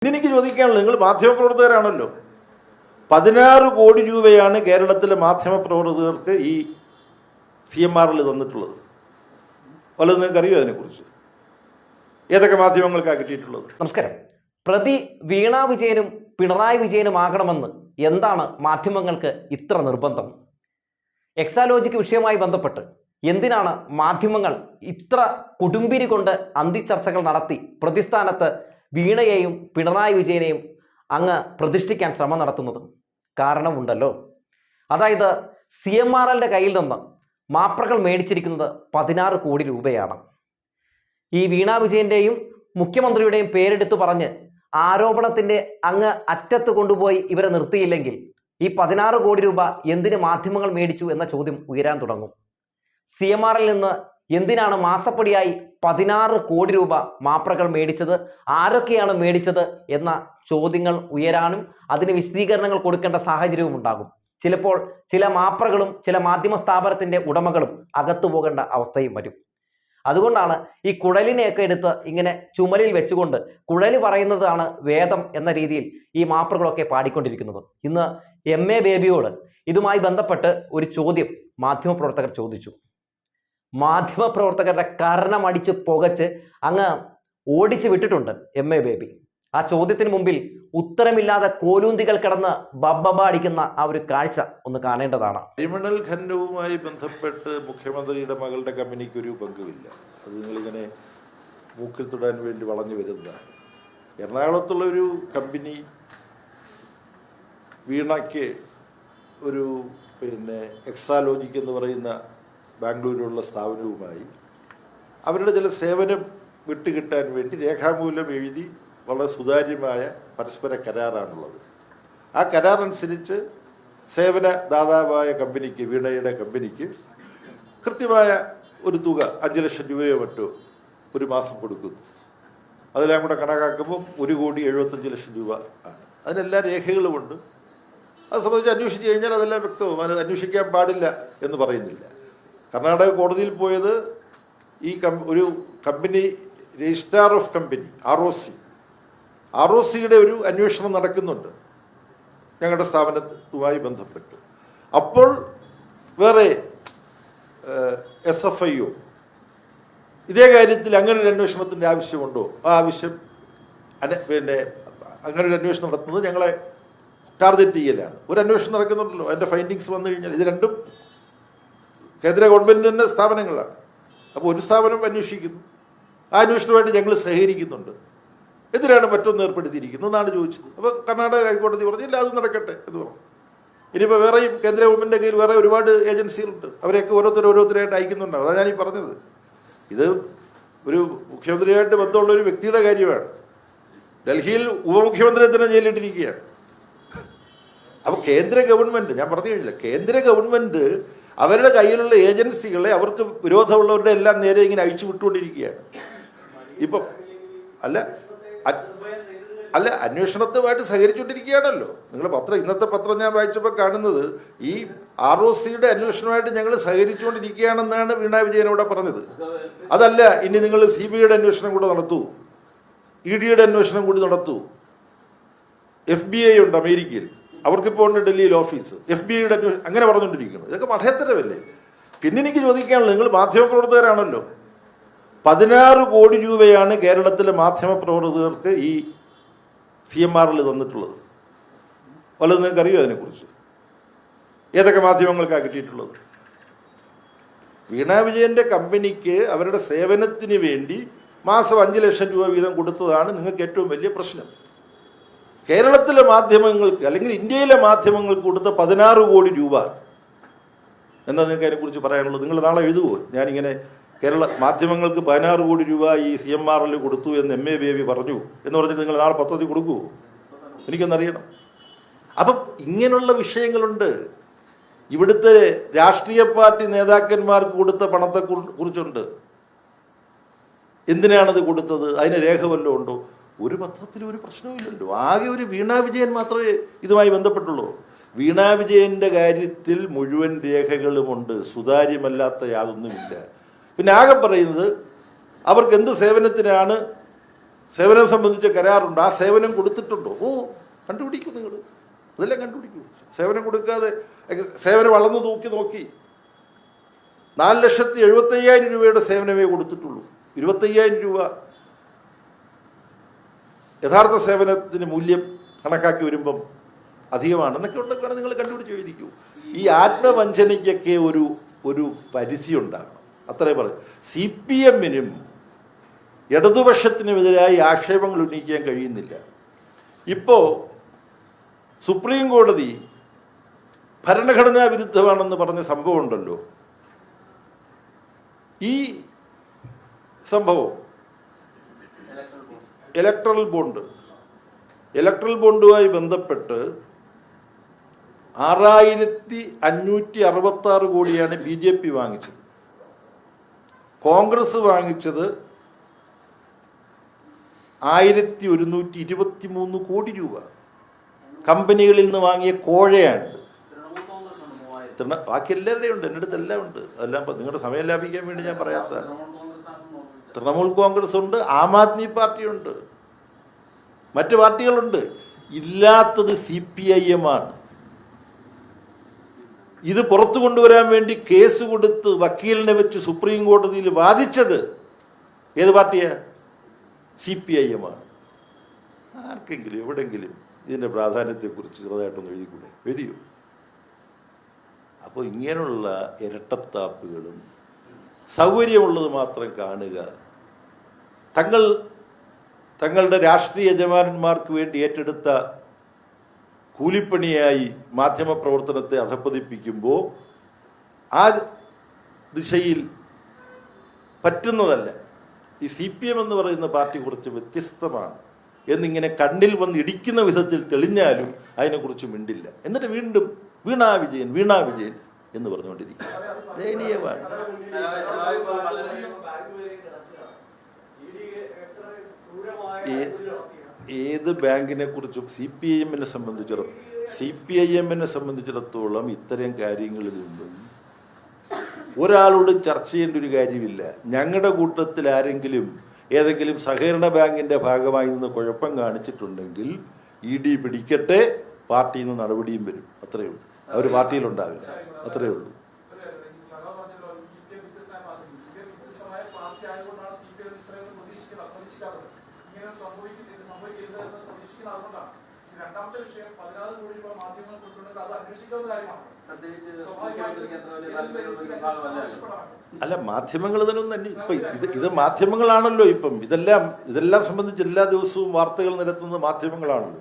എനിക്ക് ചോദിക്കാനുള്ളത്, നിങ്ങൾ മാധ്യമപ്രവർത്തകരാണല്ലോ. 16 കോടി രൂപയാണ് കേരളത്തിലെ മാധ്യമപ്രവർത്തകർക്ക് ഈ CMRL തന്നിട്ടുള്ളത്. വല്ലതും നിങ്ങൾക്ക് അറിയോ അതിനെക്കുറിച്ച്? ഏതൊക്കെ മാധ്യമങ്ങൾക്കാണ് കിട്ടിയിട്ടുള്ളത്? നമസ്കാരം. പ്രതി വീണ വിജയനും പിണറായി വിജയനും ആകണമെന്ന് എന്താണ് മാധ്യമങ്ങൾക്ക് ഇത്ര നിർബന്ധം? എക്സാലോജിക്ക് വിഷയവുമായി ബന്ധപ്പെട്ട് എന്തിനാണ് മാധ്യമങ്ങൾ ഇത്ര കൊടുമ്പിരി കൊണ്ട് അന്തിച്ചർച്ചകൾ നടത്തി പ്രതിസ്ഥാനത്ത് വീണയെയും പിണറായി വിജയനെയും അങ്ങ് പ്രതിഷ്ഠിക്കാൻ ശ്രമം നടത്തുന്നത്? കാരണമുണ്ടല്ലോ. അതായത് CMRLന്റെ കയ്യിൽ നിന്ന് മാപ്രകൾ മേടിച്ചിരിക്കുന്നത് 16 കോടി രൂപയാണ്. ഈ വീണ വിജയന്റെയും മുഖ്യമന്ത്രിയുടെയും പേരെടുത്ത് പറഞ്ഞ് ആരോപണത്തിന്റെ അങ്ങ് അറ്റത്ത് കൊണ്ടുപോയി ഇവരെ നിർത്തിയില്ലെങ്കിൽ ഈ 16 കോടി രൂപ എന്തിന് മാധ്യമങ്ങൾ മേടിച്ചു എന്ന ചോദ്യം ഉയരാൻ തുടങ്ങും. CMRL നിന്ന് എന്തിനാണ് മാസപ്പടിയായി 16 കോടി രൂപ മാപ്രകൾ മേടിച്ചത്, ആരൊക്കെയാണ് മേടിച്ചത് എന്ന ചോദ്യങ്ങൾ ഉയരാനും അതിന് വിശദീകരണങ്ങൾ കൊടുക്കേണ്ട സാഹചര്യവും ഉണ്ടാകും. ചിലപ്പോൾ ചില മാപ്രകളും ചില മാധ്യമ സ്ഥാപനത്തിന്റെ ഉടമകളും അകത്തു പോകേണ്ട അവസ്ഥയും വരും. അതുകൊണ്ടാണ് ഈ കുഴലിനെയൊക്കെ എടുത്ത് ഇങ്ങനെ ചുമലിൽ വെച്ചുകൊണ്ട് കുഴല് പറയുന്നതാണ് വേദം എന്ന രീതിയിൽ ഈ മാപ്രകളൊക്കെ പാടിക്കൊണ്ടിരിക്കുന്നത്. ഇന്ന് MA ബേബിയോട് ഇതുമായി ബന്ധപ്പെട്ട് ഒരു ചോദ്യം മാധ്യമപ്രവർത്തകർ ചോദിച്ചു. മാധ്യമപ്രവർത്തകരുടെ കർണമടിച്ച് പുകച്ച് അങ്ങ് ഓടിച്ചു വിട്ടിട്ടുണ്ട് MA ബേബി. ആ ചോദ്യത്തിന് മുമ്പിൽ ഉത്തരമില്ലാതെ കോലൂന്തികൾ കിടന്ന് ബബ്ബബ അടിക്കുന്ന ആ ഒരു കാഴ്ച ഒന്ന് കാണേണ്ടതാണ്. ക്രിമിനൽ ഖനനവുമായി ബന്ധപ്പെട്ട് മുഖ്യമന്ത്രിയുടെ മകളുടെ കമ്പനിക്ക് ഒരു പങ്കുമില്ല. അത് നിങ്ങളിങ്ങനെ മൂക്കിൽ തൊടാൻ വേണ്ടി വളഞ്ഞു വരുന്നതാണ്. എറണാകുളത്തുള്ള ഒരു കമ്പനി വീണയ്ക്ക് ഒരു എക്സാലോജിക് എന്ന് പറയുന്ന ബാംഗ്ലൂരിലുള്ള സ്ഥാപനവുമായി അവരുടെ ചില സേവനം വിട്ടുകിട്ടാൻ വേണ്ടി രേഖാമൂലം എഴുതി വളരെ സുതാര്യമായ പരസ്പര കരാറാണുള്ളത്. ആ കരാറനുസരിച്ച് സേവന ദാതാവായ കമ്പനിക്ക്, വീണയുടെ കമ്പനിക്ക് കൃത്യമായ ഒരു തുക 5 ലക്ഷം രൂപയോ മറ്റോ ഒരു മാസം കൊടുക്കുന്നു. അതെല്ലാം കൂടെ കണക്കാക്കുമ്പോൾ 1,75,00,000 രൂപ ആണ്. അതിനെല്ലാ രേഖകളുമുണ്ട്. അത് സംബന്ധിച്ച് അന്വേഷിച്ച് കഴിഞ്ഞാൽ അതെല്ലാം വ്യക്തവും. അത് അന്വേഷിക്കാൻ പാടില്ല എന്ന് പറയുന്നില്ല. കർണാടക കോടതിയിൽ പോയത് ഈ ഒരു കമ്പനി രജിസ്ട്രാർ ഓഫ് കമ്പനി ROCയുടെ ഒരു അന്വേഷണം നടക്കുന്നുണ്ട് ഞങ്ങളുടെ സ്ഥാപനവുമായി ബന്ധപ്പെട്ട്. അപ്പോൾ വേറെ SFIO ഇതേ കാര്യത്തിൽ അങ്ങനെ ഒരു അന്വേഷണത്തിൻ്റെ ആവശ്യമുണ്ടോ? ആ ആവശ്യം അങ്ങനെ ഒരു അന്വേഷണം നടത്തുന്നത് ഞങ്ങളെ ടാർഗറ്റ് ചെയ്യലാണ്. ഒരു അന്വേഷണം നടക്കുന്നുണ്ടല്ലോ, അതിൻ്റെ ഫൈൻഡിങ്സ് വന്നു കഴിഞ്ഞാൽ ഇത് രണ്ടും കേന്ദ്ര ഗവൺമെൻറ്റിൻ്റെ സ്ഥാപനങ്ങളാണ്. അപ്പോൾ ഒരു സ്ഥാപനം അന്വേഷിക്കുന്നു, ആ അന്വേഷണമായിട്ട് ഞങ്ങൾ സഹകരിക്കുന്നുണ്ട്. എന്തിനാണ് മറ്റൊന്ന് ഏർപ്പെടുത്തിയിരിക്കുന്നത് എന്നാണ് ചോദിച്ചത്. അപ്പോൾ കർണാടക ഹൈക്കോടതി പറഞ്ഞില്ല, അത് നടക്കട്ടെ എന്ന് പറഞ്ഞു. ഇനിയിപ്പോൾ വേറെയും കേന്ദ്ര ഗവൺമെൻറ്റിൻ്റെ കയ്യിൽ വേറെ ഒരുപാട് ഏജൻസികളുണ്ട്, അവരെയൊക്കെ ഓരോരുത്തരായിട്ട് അയക്കുന്നുണ്ടാവും. അതാണ് ഞാനീ പറഞ്ഞത്. ഇത് ഒരു മുഖ്യമന്ത്രിയായിട്ട് ബന്ധമുള്ള ഒരു വ്യക്തിയുടെ കാര്യമാണ്. ഡൽഹിയിൽ ഉപമുഖ്യമന്ത്രിയെ തന്നെ ജയിലിട്ടിരിക്കുകയാണ്. അപ്പോൾ കേന്ദ്ര ഗവൺമെൻറ്, ഞാൻ പറഞ്ഞു കഴിഞ്ഞില്ല, കേന്ദ്ര ഗവൺമെൻറ് അവരുടെ കയ്യിലുള്ള ഏജൻസികളെ അവർക്ക് വിരോധമുള്ളവരുടെ എല്ലാം നേരെ ഇങ്ങനെ അഴിച്ചു വിട്ടുകൊണ്ടിരിക്കുകയാണ്. ഇപ്പം അല്ല അന്വേഷണത്തുമായിട്ട് സഹകരിച്ചുകൊണ്ടിരിക്കുകയാണല്ലോ. നിങ്ങൾ ഇന്നത്തെ പത്രം ഞാൻ വായിച്ചപ്പോൾ കാണുന്നത് ഈ ROCയുടെ അന്വേഷണമായിട്ട് ഞങ്ങൾ സഹകരിച്ചുകൊണ്ടിരിക്കുകയാണെന്നാണ് വീണ വിജയനോട് പറഞ്ഞത്. അതല്ല, ഇനി നിങ്ങൾ CBIയുടെ അന്വേഷണം കൂടെ നടത്തൂ, EDയുടെ അന്വേഷണം കൂടി നടത്തൂ. FBI ഉണ്ട് അമേരിക്കയിൽ, അവർക്കിപ്പോൾ ഉണ്ട് ഡൽഹിയിൽ ഓഫീസ്. FBIയുടെ അങ്ങനെ പറഞ്ഞുകൊണ്ടിരിക്കുന്നു. ഇതൊക്കെ മഠയത്തരമല്ലേ? പിന്നെ എനിക്ക് ചോദിക്കാനുള്ളത്, നിങ്ങൾ മാധ്യമപ്രവർത്തകരാണല്ലോ. 16 കോടി രൂപയാണ് കേരളത്തിലെ മാധ്യമപ്രവർത്തകർക്ക് ഈ CMRL തന്നിട്ടുള്ളത്. വല്ലതും നിങ്ങൾക്ക് അറിയോ അതിനെക്കുറിച്ച്? ഏതൊക്കെ മാധ്യമങ്ങൾക്കാണ് കിട്ടിയിട്ടുള്ളത്? വീണ വിജയന്റെ കമ്പനിക്ക് അവരുടെ സേവനത്തിന് വേണ്ടി മാസം 5 ലക്ഷം രൂപ വീതം കൊടുത്തതാണ് നിങ്ങൾക്ക് ഏറ്റവും വലിയ പ്രശ്നം. കേരളത്തിലെ മാധ്യമങ്ങൾക്ക് അല്ലെങ്കിൽ ഇന്ത്യയിലെ മാധ്യമങ്ങൾക്ക് കൊടുത്ത 16 കോടി രൂപ എന്താ നിങ്ങൾക്ക് അതിനെക്കുറിച്ച് പറയാനുള്ളത്? നിങ്ങൾ നാളെ എഴുതുമോ? ഞാനിങ്ങനെ കേരള മാധ്യമങ്ങൾക്ക് 16 കോടി രൂപ ഈ CMRL കൊടുത്തു എന്ന് MA ബേബി പറഞ്ഞു എന്ന് പറഞ്ഞിട്ട് നിങ്ങൾ നാളെ പത്രത്തിൽ കൊടുക്കുമോ? എനിക്കൊന്നറിയണം. അപ്പം ഇങ്ങനെയുള്ള വിഷയങ്ങളുണ്ട്. ഇവിടുത്തെ രാഷ്ട്രീയ പാർട്ടി നേതാക്കന്മാർക്ക് കൊടുത്ത പണത്തെ കുറിച്ചുണ്ട്. എന്തിനാണത് കൊടുത്തത്? അതിന് രേഖ വല്ലതും ഉണ്ടോ? ഒരു പത്രത്തിലും ഒരു പ്രശ്നവുമില്ലല്ലോ. ആകെ ഒരു വീണ വിജയൻ മാത്രമേ ഇതുമായി ബന്ധപ്പെട്ടുള്ളൂ. വീണ വിജയന്റെ കാര്യത്തിൽ മുഴുവൻ രേഖകളുമുണ്ട്, സുതാര്യമല്ലാത്ത യാതൊന്നുമില്ല. പിന്നെ ആകെ പറയുന്നത് അവർക്ക് എന്ത് സേവനത്തിനാണ് സേവനം സംബന്ധിച്ച കരാറുണ്ട്. ആ സേവനം കൊടുത്തിട്ടുണ്ടോ? കണ്ടുപിടിക്കൂ നിങ്ങൾ, അതെല്ലാം കണ്ടുപിടിക്കൂ. സേവനം കൊടുക്കാതെ സേവനം അളന്ന് തൂക്കി നോക്കി 4,75,000 രൂപയുടെ സേവനമേ കൊടുത്തിട്ടുള്ളൂ. 25,000 രൂപ യഥാർത്ഥ സേവനത്തിന് മൂല്യം കണക്കാക്കി വരുമ്പം അധികമാണ് എന്നൊക്കെ ഉണ്ടെങ്കിൽ നിങ്ങൾ കണ്ടുപിടിച്ച് എഴുതിക്കൂ. ഈ ആത്മവഞ്ചനയ്ക്കൊക്കെ ഒരു പരിധി ഉണ്ടാകണം, അത്രേ പറയും. CPM-നും ഇടതുപക്ഷത്തിനുമെതിരായി ആക്ഷേപങ്ങൾ ഉന്നയിക്കാൻ കഴിയുന്നില്ല. ഇപ്പോൾ സുപ്രീം കോടതി ഭരണഘടനാ വിരുദ്ധമാണെന്ന് പറഞ്ഞ സംഭവം ഉണ്ടല്ലോ. ഈ സംഭവം ഇലക്ട്രൽ ബോണ്ടുമായി ബന്ധപ്പെട്ട് 6,566 കോടിയാണ് BJP വാങ്ങിച്ചത്. കോൺഗ്രസ് വാങ്ങിച്ചത് 1,123 കോടി രൂപ. കമ്പനികളിൽ നിന്ന് വാങ്ങിയ കോഴയാണ്. ബാക്കി എല്ലാവരുടെയും ഉണ്ട്, എൻ്റെ അടുത്ത് എല്ലാം ഉണ്ട്. അതെല്ലാം നിങ്ങളുടെ സമയം ലാഭിക്കാൻ വേണ്ടി ഞാൻ പറയാത്ത. തൃണമൂൽ കോൺഗ്രസ് ഉണ്ട്, ആം ആദ്മി പാർട്ടിയുണ്ട്, മറ്റ് പാർട്ടികളുണ്ട്. ഇല്ലാത്തത് CPIM ആണ്. ഇത് പുറത്തു കൊണ്ടുവരാൻ വേണ്ടി കേസ് കൊടുത്ത് വക്കീലിനെ വെച്ച് സുപ്രീം കോടതിയിൽ വാദിച്ചത് ഏത് പാർട്ടിയാ? CPIM ആണ്. ആർക്കെങ്കിലും എവിടെങ്കിലും ഇതിൻ്റെ പ്രാധാന്യത്തെക്കുറിച്ച് ചെറുതായിട്ടൊന്ന് എഴുതിക്കൂടെ? എഴുതിയോ? അപ്പോൾ ഇങ്ങനെയുള്ള ഇരട്ടത്താപ്പുകളും സൗകര്യമുള്ളത് മാത്രം കാണുക, തങ്ങളുടെ രാഷ്ട്രീയ യജമാനന്മാർക്ക് വേണ്ടി ഏറ്റെടുത്ത കൂലിപ്പണിയായി മാധ്യമപ്രവർത്തനത്തെ അധപ്പതിപ്പിക്കുമ്പോൾ ആ ദിശയിൽ പറ്റുന്നതല്ല. ഈ CPM എന്ന് പറയുന്ന പാർട്ടി കുറച്ച് വ്യത്യസ്തമാണ് എന്നിങ്ങനെ കണ്ണിൽ വന്ന് ഇടിക്കുന്ന വിധത്തിൽ തെളിഞ്ഞാലും അതിനെക്കുറിച്ച് മിണ്ടില്ല. എന്നിട്ട് വീണ്ടും വീണാ വിജയൻ എന്ന് പറഞ്ഞുകൊണ്ടിരിക്കും. ദയനീയമാണ്. ഏത് ബാങ്കിനെ കുറിച്ചും CPIM-നെ സംബന്ധിച്ചിടത്തോളം ഇത്തരം കാര്യങ്ങളിൽ നിന്നും ഒരാളോടും ചർച്ച ചെയ്യേണ്ട ഒരു കാര്യമില്ല. ഞങ്ങളുടെ കൂട്ടത്തിൽ ആരെങ്കിലും ഏതെങ്കിലും സഹകരണ ബാങ്കിൻ്റെ ഭാഗമായി നിന്ന് കുഴപ്പം കാണിച്ചിട്ടുണ്ടെങ്കിൽ ED പിടിക്കട്ടെ, പാർട്ടിയിൽ നിന്ന് നടപടിയും വരും. അത്രയേ ഉള്ളൂ. അവർ പാർട്ടിയിലുണ്ടാവില്ല, അത്രയേ ഉള്ളൂ. അല്ല, മാധ്യമങ്ങൾ ഇതിനൊന്നും ഇപ്പം ഇത് മാധ്യമങ്ങളാണല്ലോ. ഇപ്പം ഇതെല്ലാം സംബന്ധിച്ച് എല്ലാ ദിവസവും വാർത്തകൾ നിരത്തുന്നത് മാധ്യമങ്ങളാണല്ലോ.